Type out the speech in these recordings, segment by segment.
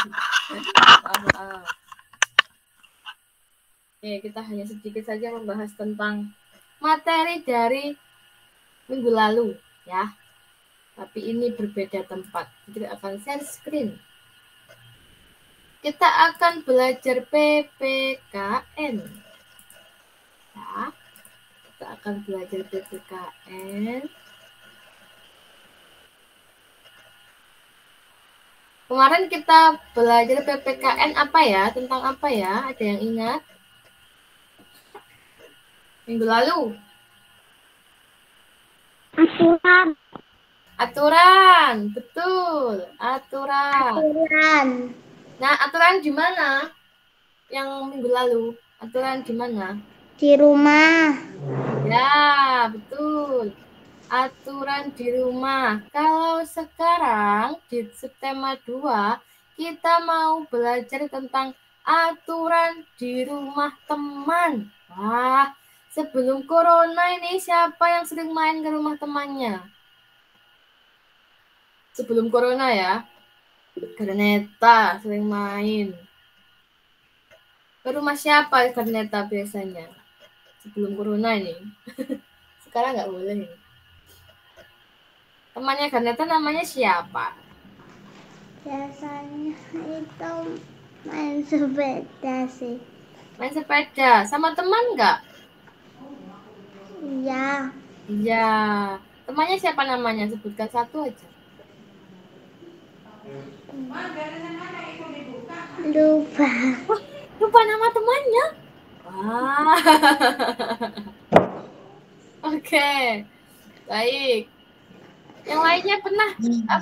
Maaf. Oke, kita hanya sedikit saja membahas tentang materi dari minggu lalu, ya. Tapi ini berbeda tempat. Kita akan share screen. Kita akan belajar PPKN. Ya, kita akan belajar PPKN. Kemarin kita belajar PPKN apa ya? Tentang apa ya? Ada yang ingat? Minggu lalu. Aturan, betul. Aturan. Nah, aturan di mana? Yang minggu lalu. Aturan di mana? Di rumah. Ya, betul. Aturan di rumah. Kalau sekarang di subtema 2, kita mau belajar tentang aturan di rumah teman. Wah, sebelum corona ini siapa yang sering main ke rumah temannya? Sebelum corona ya. Garneta sering main. Ke rumah siapa Garneta biasanya? Sebelum corona ini. Sekarang nggak boleh. Temannya Garneta namanya siapa? Biasanya itu main sepeda sih. Main sepeda. Sama teman nggak? Iya. Iya. Temannya siapa namanya? Sebutkan satu aja. Lupa. Wah, lupa nama temannya. Wah. Oke. Baik. Yang lainnya pernah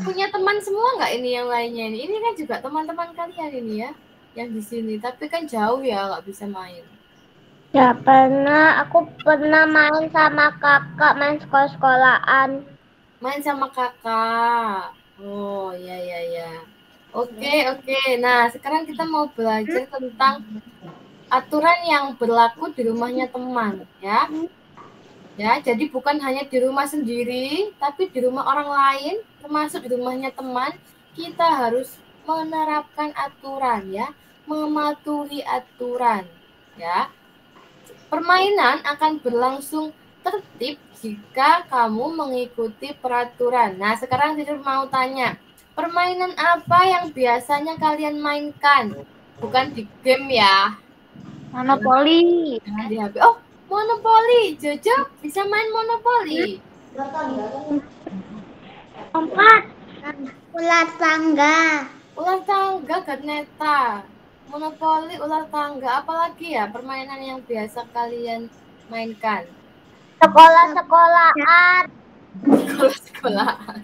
punya teman semua nggak ini yang lainnya ini? Ini kan juga teman-teman kalian ini ya, yang di sini. Tapi kan jauh ya, nggak bisa main. Ya pernah, aku pernah main sama kakak, main sekolah-sekolahan. Main sama kakak. Oh, ya ya ya. Oke. Nah, sekarang kita mau belajar tentang aturan yang berlaku di rumahnya teman, ya. Ya, jadi bukan hanya di rumah sendiri, tapi di rumah orang lain, termasuk di rumahnya teman, kita harus menerapkan aturan ya, mematuhi aturan ya. Permainan akan berlangsung tertib jika kamu mengikuti peraturan. Nah, sekarang Tidur mau tanya, permainan apa yang biasanya kalian mainkan? Bukan di game ya. Monopoli. Jangan di HP. Oh, Monopoli. Jojo bisa main Monopoli. Empat. Ular tangga. Ular tangga, Garneta. Monopoli, ular tangga. Apalagi ya permainan yang biasa kalian mainkan? Sekolah-sekolahan. Sekolah-sekolahan.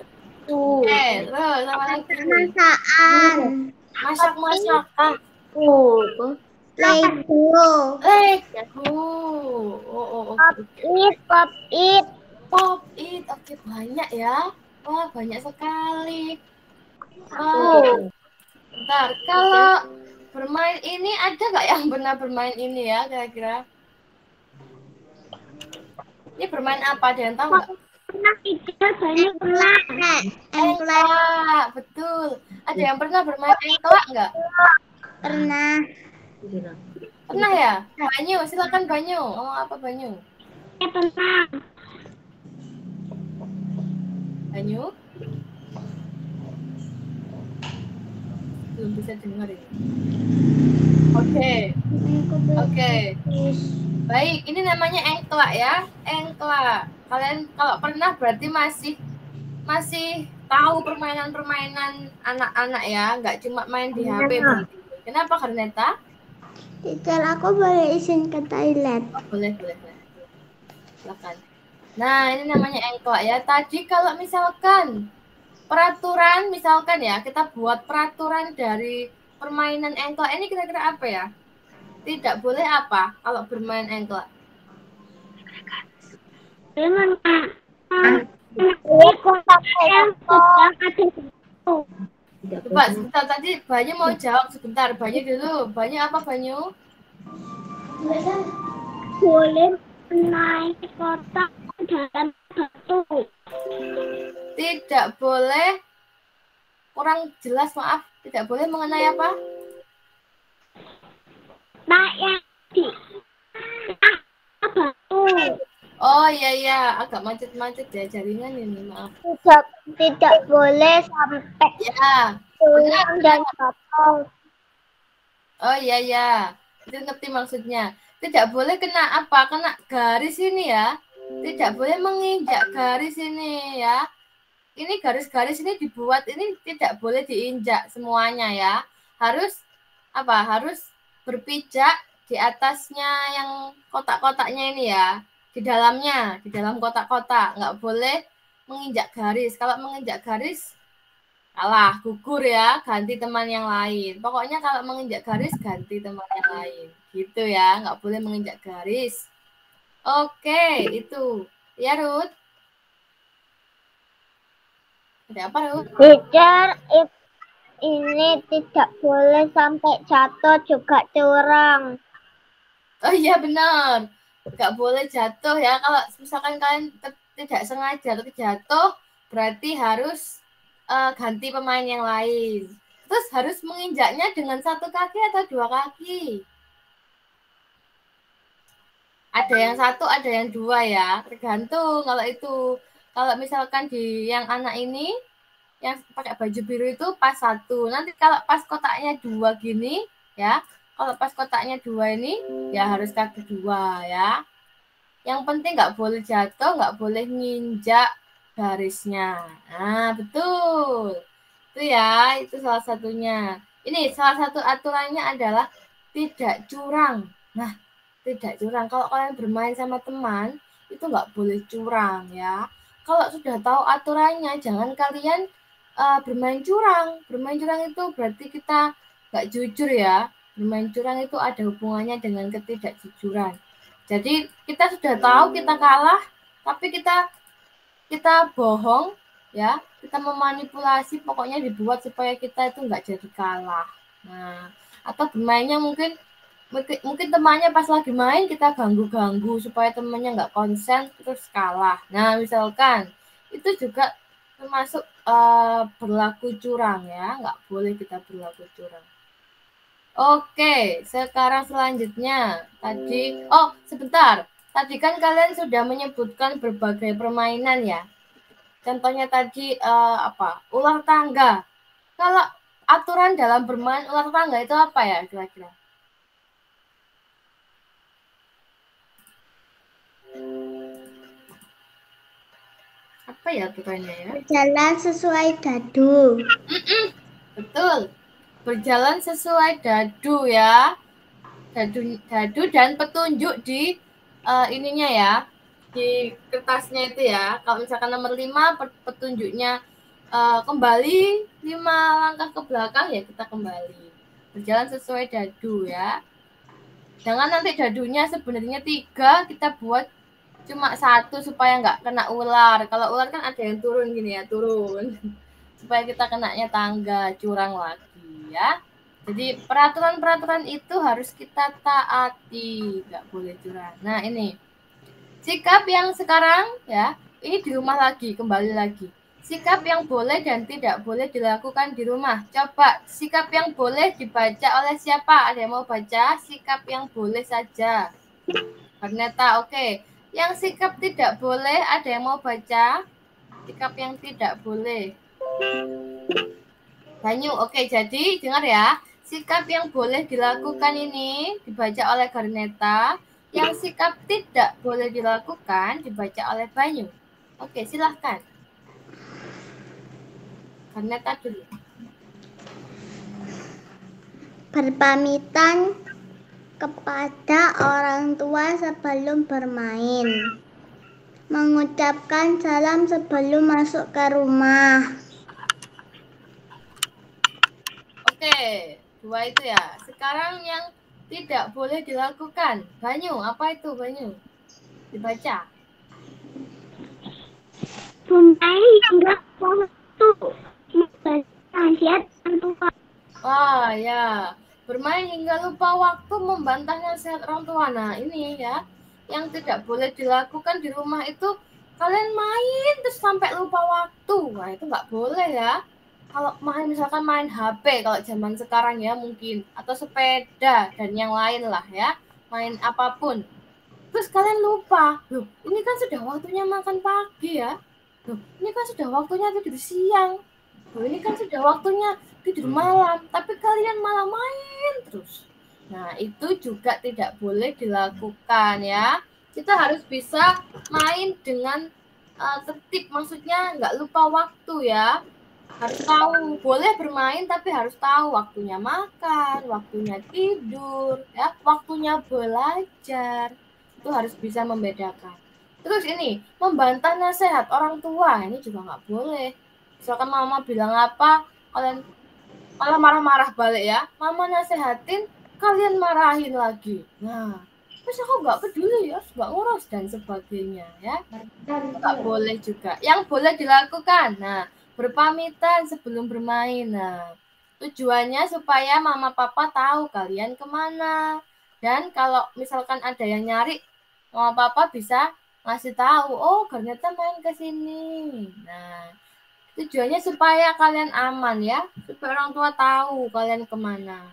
Oke, terus sama lagi. Masakan. Masak-masakan. Lego. Pop it. Pop it. Oke, banyak ya. Wah, banyak sekali. Oh, bentar. Kalau bermain ini ada nggak yang pernah bermain ini ya kira-kira? Ini bermain apa? Ada yang tahu nggak? Pernah pikir banyak pernah. Engklak, betul. Ada yang pernah bermain engklak nggak? Pernah. Pernah ya? Banyu, silakan Banyu. Ngomong apa Banyu? Pernah. Banyu? Belum bisa dengar ini. Oke. Baik, ini namanya engklak ya. Engklak. Kalian kalau pernah berarti masih tahu permainan-permainan anak-anak ya, nggak cuma main di HP berarti. Kenapa Karneta? Teacher, aku boleh izin ke toilet. Oh, boleh. Silakan. Nah, ini namanya engklak ya. Tadi kalau misalkan peraturan, misalkan ya, kita buat peraturan dari permainan engklak ini kira-kira apa ya? Tidak boleh apa kalau bermain engklak? Coba sebentar, tadi Banyu mau jawab sebentar. Banyu dulu. Banyu apa Banyu? Boleh naik kotak dalam batu. Tidak boleh, kurang jelas maaf. Tidak boleh mengenai apa? Pak yang di batu. Oh iya iya, agak macet-macet ya jaringan ini, maaf. Tidak boleh sampai Ya, benar, tulang dan benar. potong. Oh iya iya, itu ngerti maksudnya. Tidak boleh kena apa? Kena garis ini ya. Tidak boleh menginjak garis ini ya. Ini garis-garis ini dibuat ini tidak boleh diinjak semuanya ya. Harus apa? Harus berpijak di atasnya yang kotak-kotaknya ini ya. Di dalamnya, di dalam kotak-kotak. Nggak boleh menginjak garis. Kalau menginjak garis kalah, gugur ya, ganti teman yang lain. Pokoknya kalau menginjak garis, ganti teman yang lain. Gitu ya, nggak boleh menginjak garis. Oke, itu. Ya, Ruth. Ada apa, Ruth? Teacher, ini tidak boleh sampai jatuh juga curang. Oh iya, benar. Nggak boleh jatuh ya. Kalau misalkan kalian tidak sengaja atau jatuh, berarti harus ganti pemain yang lain. Terus harus menginjaknya dengan satu kaki atau dua kaki. Ada yang satu, ada yang dua ya. Tergantung kalau itu. Kalau misalkan di yang anak ini, yang pakai baju biru itu pas satu. Nanti kalau pas kotaknya dua gini, ya. Kalau pas kotaknya dua ini, ya harus kaki dua ya. Yang penting nggak boleh jatuh, nggak boleh nginjak garisnya. Nah, betul. Itu ya, itu salah satunya. Ini salah satu aturannya adalah tidak curang. Nah, tidak curang. Kalau kalian bermain sama teman, itu nggak boleh curang ya. Kalau sudah tahu aturannya, jangan kalian bermain curang. Bermain curang itu berarti kita nggak jujur ya. Bermain curang itu ada hubungannya dengan ketidakjujuran. Jadi kita sudah tahu kita kalah, tapi kita bohong ya, kita memanipulasi, pokoknya dibuat supaya kita itu nggak jadi kalah. Nah, atau bermainnya mungkin temannya pas lagi main kita ganggu-ganggu supaya temannya nggak konsen terus kalah. Nah, misalkan itu juga termasuk berlaku curang ya, nggak boleh kita berlaku curang. Oke, sekarang selanjutnya tadi, oh sebentar, tadi kan kalian sudah menyebutkan berbagai permainan ya. Contohnya tadi apa? Ular tangga. Kalau aturan dalam bermain ular tangga itu apa ya kira-kira? Apa ya aturannya ya? Berjalan sesuai dadu. Betul. Berjalan sesuai dadu ya. Dadu dan petunjuk di ininya ya. Di kertasnya itu ya. Kalau misalkan nomor 5 petunjuknya kembali 5 langkah ke belakang ya kita kembali. Berjalan sesuai dadu ya. Jangan nanti dadunya sebenarnya 3 kita buat cuma 1 supaya nggak kena ular. Kalau ular kan ada yang turun gini ya, turun. Supaya kita kenanya tangga, curang lagi ya. Jadi peraturan-peraturan itu harus kita taati, nggak boleh curang. Nah ini sikap yang sekarang ya, ini di rumah lagi, kembali lagi. Sikap yang boleh dan tidak boleh dilakukan di rumah. Coba sikap yang boleh dibaca oleh siapa? Ada yang mau baca? Sikap yang boleh saja. Berneta, oke. Yang sikap tidak boleh, ada yang mau baca? Sikap yang tidak boleh. Banyu, oke. Jadi dengar ya. Sikap yang boleh dilakukan ini dibaca oleh Garneta. Yang sikap tidak boleh dilakukan dibaca oleh Banyu. Oke, silahkan. Garneta dulu. Berpamitan kepada orang tua sebelum bermain. Mengucapkan salam sebelum masuk ke rumah. Oke, 2 itu ya. Sekarang yang tidak boleh dilakukan. Banyu, apa itu Banyu? Dibaca. Bermain hingga waktu. Nasihat orang tua. Wah, ya. Bermain hingga lupa waktu membantah nasihat orang tua. Nah, ini ya. Yang tidak boleh dilakukan di rumah itu kalian main terus sampai lupa waktu. Wah, itu nggak boleh ya. kalau misalkan main HP kalau zaman sekarang ya mungkin, atau sepeda dan yang lain lah ya, main apapun. Terus kalian lupa, loh ini kan sudah waktunya makan pagi ya, loh ini kan sudah waktunya tidur siang, loh ini kan sudah waktunya tidur malam, tapi kalian malah main terus. Nah itu juga tidak boleh dilakukan ya. Kita harus bisa main dengan tertib, maksudnya nggak lupa waktu ya. Harus tahu, boleh bermain tapi harus tahu waktunya makan, waktunya tidur, ya, waktunya belajar. Itu harus bisa membedakan. Terus ini, membantah nasihat orang tua, ini juga nggak boleh. Misalkan mama bilang apa, kalian malah marah-marah balik ya. Mama nasehatin, kalian marahin lagi. Nah, terus aku nggak peduli ya, nggak ngurus dan sebagainya ya. Nggak boleh juga. Yang boleh dilakukan, nah, berpamitan sebelum bermain. Nah, tujuannya supaya mama papa tahu kalian kemana. Dan kalau misalkan ada yang nyari, mama papa bisa ngasih tahu, oh ternyata main ke sini. Nah, tujuannya supaya kalian aman ya, supaya orang tua tahu kalian kemana.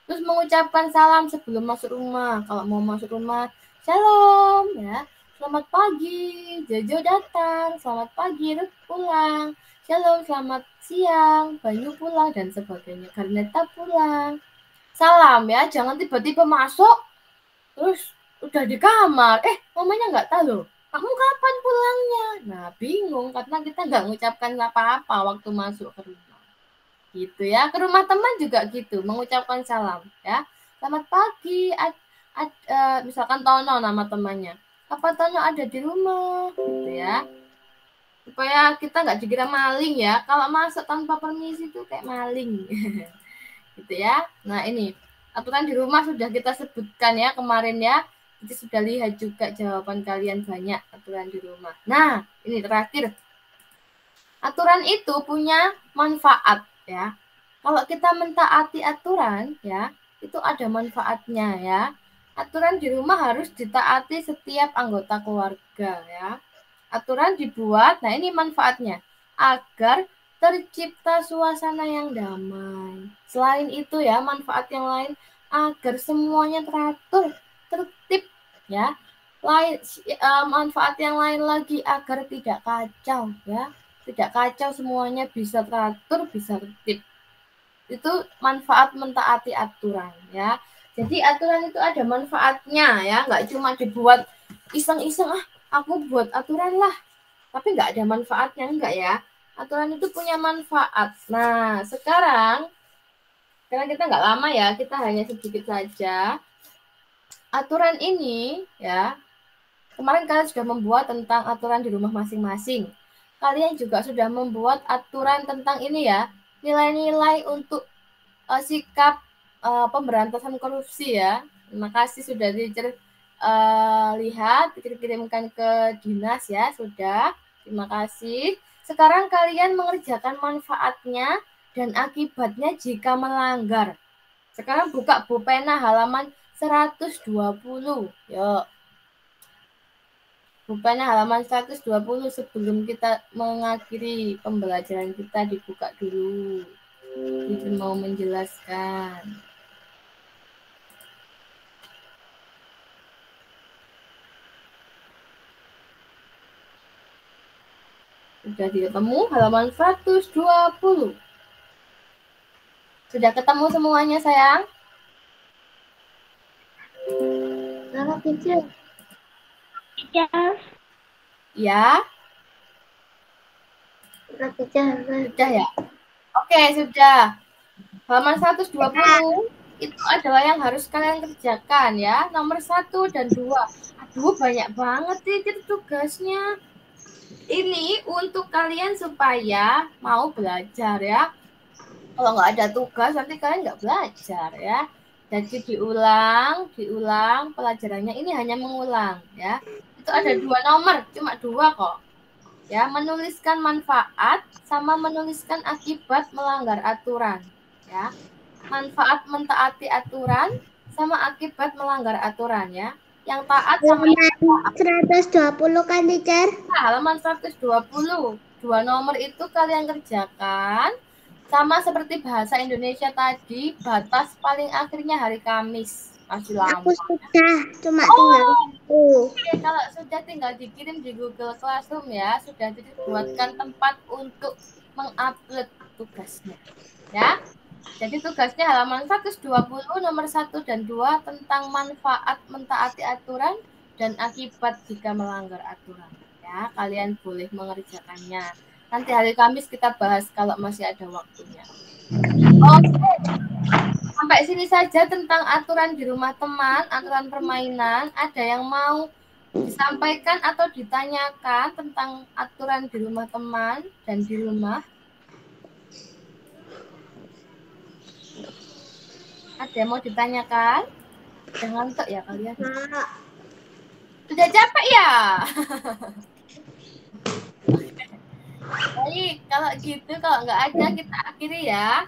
Terus mengucapkan salam sebelum masuk rumah. Kalau mau masuk rumah, shalom ya. Selamat pagi, Jojo datang. Selamat pagi, Ruth pulang. Shalom, selamat siang, Banyu pulang dan sebagainya. Garneta pulang. Salam ya, jangan tiba-tiba masuk terus udah di kamar. Mamanya nggak tahu loh. Kamu kapan pulangnya? Nah, bingung karena kita nggak mengucapkan apa-apa waktu masuk ke rumah. Gitu ya. Ke rumah teman juga gitu, mengucapkan salam ya. Selamat pagi, misalkan Tono nama temannya. Apa Tono ada di rumah? Gitu ya. Supaya kita nggak dikira maling ya. Kalau masuk tanpa permisi itu kayak maling. Gitu ya. Nah, ini aturan di rumah sudah kita sebutkan ya kemarin ya. Kita sudah lihat juga jawaban kalian banyak aturan di rumah. Nah, ini terakhir. Aturan itu punya manfaat ya. Kalau kita mentaati aturan ya, itu ada manfaatnya ya. Aturan di rumah harus ditaati setiap anggota keluarga ya. Aturan dibuat, nah ini manfaatnya, agar tercipta suasana yang damai. Selain itu ya, manfaat yang lain agar semuanya teratur, tertib ya. Manfaat yang lain lagi agar tidak kacau ya. Tidak kacau, semuanya bisa teratur, bisa tertib. Itu manfaat mentaati aturan ya. Jadi aturan itu ada manfaatnya ya, nggak cuma dibuat iseng-iseng, aku buat aturan lah, tapi nggak ada manfaatnya, enggak ya. Aturan itu punya manfaat. Nah, sekarang karena kita nggak lama ya, kita hanya sedikit saja. Aturan ini ya, kemarin kalian sudah membuat tentang aturan di rumah masing-masing. Kalian juga sudah membuat aturan tentang ini ya, nilai-nilai untuk sikap pemberantasan korupsi ya. Terima kasih sudah lihat, dikirimkan ke dinas ya, sudah. Terima kasih. Sekarang kalian mengerjakan manfaatnya dan akibatnya jika melanggar. Sekarang buka pulpena halaman 120. Yuk. Pulpena halaman 120 sebelum kita mengakhiri pembelajaran kita dibuka dulu. Ibu mau menjelaskan. Sudah ketemu halaman 120. Sudah ketemu semuanya sayang? Halo teacher. Teacher. Ya. Sudah ya? Oke, sudah. Halaman 120 itu adalah yang harus kalian kerjakan ya. Nomor 1 dan 2. Aduh, banyak banget nih tugasnya. Ini untuk kalian supaya mau belajar ya. Kalau nggak ada tugas, nanti kalian nggak belajar ya. Jadi diulang pelajarannya, ini hanya mengulang ya. Itu ada 2 nomor, cuma 2 kok. Ya, menuliskan manfaat sama menuliskan akibat melanggar aturan ya. Manfaat mentaati aturan sama akibat melanggar aturan ya. Yang taat sama halaman 120 kan teacher? halaman 120. 2 nomor itu kalian kerjakan. Sama seperti bahasa Indonesia tadi, batas paling akhirnya hari Kamis. Masih Aku lama. sudah, cuma tinggal Oh, satu. oke. Kalau sudah tinggal dikirim di Google Classroom ya, sudah dibuatkan tempat untuk mengupload tugasnya. Ya. Jadi tugasnya halaman 120 nomor 1 dan 2 tentang manfaat mentaati aturan dan akibat jika melanggar aturan. Ya, kalian boleh mengerjakannya. Nanti hari Kamis kita bahas kalau masih ada waktunya. Oke, sampai sini saja tentang aturan di rumah teman, aturan permainan. Ada yang mau disampaikan atau ditanyakan tentang aturan di rumah teman dan di rumah? Ada yang mau ditanyakan? Jangan ngantuk ya kalian. Sudah capek ya? Baik, kalau gitu kalau nggak ada kita akhiri ya.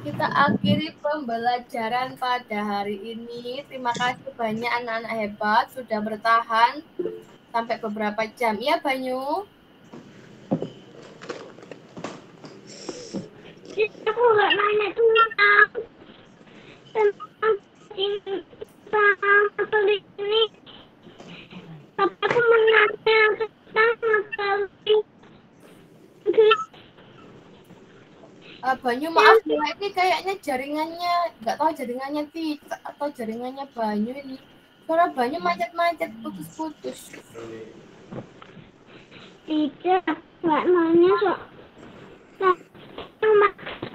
Kita akhiri pembelajaran pada hari ini. Terima kasih banyak anak-anak hebat sudah bertahan sampai beberapa jam. Iya Banyu? Aku nggak nanya tentang apa ini. Tapi aku menanya tentang materi. Banyu maaf ya, ini kayaknya jaringannya nggak tahu jaringannya Tica atau jaringannya Banyu ini. Suara Banyu macet-macet, putus-putus. Tidak, nggak nanya sama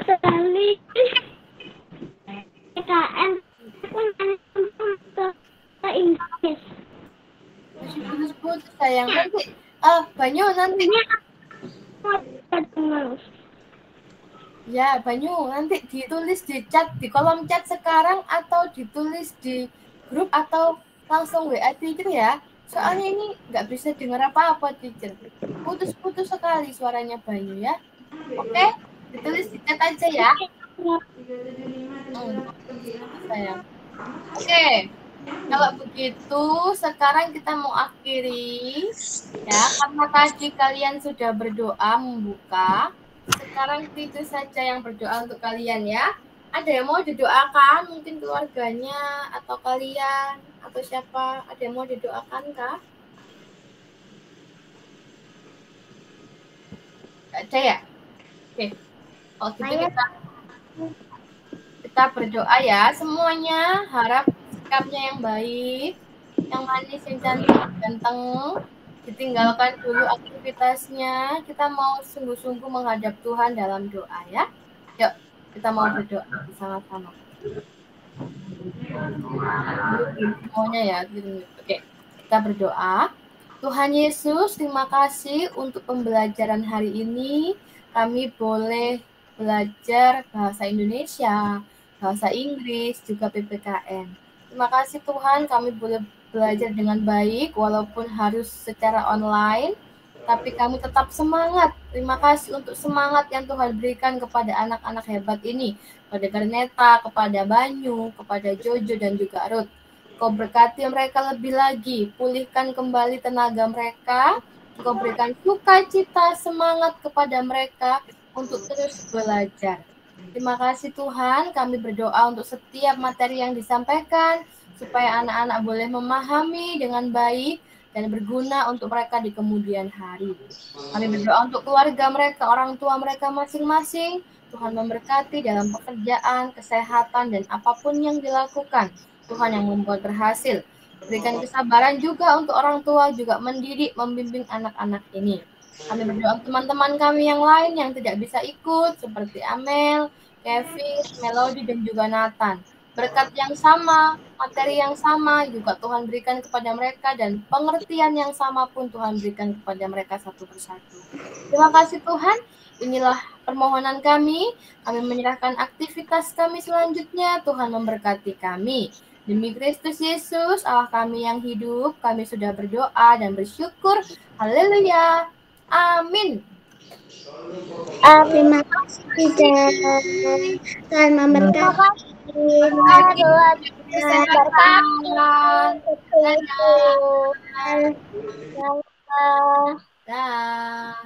sekali. PKN aku nanya tentang Inggris. Masih putus-putus sayang. Nanti Banyu nanti ya Banyu nanti ditulis di chat, di kolom chat sekarang atau ditulis di grup atau langsung WA teacher ya. Soalnya ini nggak bisa dengar apa-apa teacher. Putus-putus sekali suaranya Banyu ya. Oke, ditulis di chat aja ya. Sayang. Oke, kalau begitu sekarang kita mau akhiri ya, karena tadi kalian sudah berdoa membuka. Sekarang itu saja yang berdoa untuk kalian ya. Ada yang mau didoakan? Mungkin keluarganya atau kalian atau siapa? Ada yang mau didoakan kah? Ada ya? Oke. Oh gitu kita berdoa ya. Semuanya harap sikapnya yang baik, yang manis, yang cantik, yang ganteng. Ditinggalkan dulu aktivitasnya. Kita mau sungguh-sungguh menghadap Tuhan dalam doa ya. Yuk, kita mau berdoa bersama-sama. Semuanya ya. Oke, kita berdoa. Tuhan Yesus, terima kasih untuk pembelajaran hari ini. Kami boleh belajar bahasa Indonesia, bahasa Inggris, juga PPKN. Terima kasih Tuhan, kami boleh belajar dengan baik walaupun harus secara online, tapi kami tetap semangat. Terima kasih untuk semangat yang Tuhan berikan kepada anak-anak hebat ini, kepada Garneta, kepada Banyu, kepada Jojo dan juga Ruth. Kau berkati mereka lebih lagi, pulihkan kembali tenaga mereka, Kau berikan sukacita, semangat kepada mereka untuk terus belajar. Terima kasih Tuhan, kami berdoa untuk setiap materi yang disampaikan, supaya anak-anak boleh memahami dengan baik dan berguna untuk mereka di kemudian hari. Kami berdoa untuk keluarga mereka, orang tua mereka masing-masing, Tuhan memberkati dalam pekerjaan, kesehatan, dan apapun yang dilakukan. Tuhan yang membuat berhasil. Berikan kesabaran juga untuk orang tua juga mendidik, membimbing anak-anak ini. Kami berdoa untuk teman-teman kami yang lain yang tidak bisa ikut, seperti Amel, Kevin, Melody, dan juga Nathan. Berkat yang sama, materi yang sama juga Tuhan berikan kepada mereka, dan pengertian yang sama pun Tuhan berikan kepada mereka satu persatu. Terima kasih Tuhan, inilah permohonan kami. Kami menyerahkan aktivitas kami selanjutnya. Tuhan memberkati kami. Demi Kristus Yesus, Allah kami yang hidup, kami sudah berdoa dan bersyukur. Haleluya. Amin. Terima kasih Tuhan memberkati. Tuhan berkati. Dah.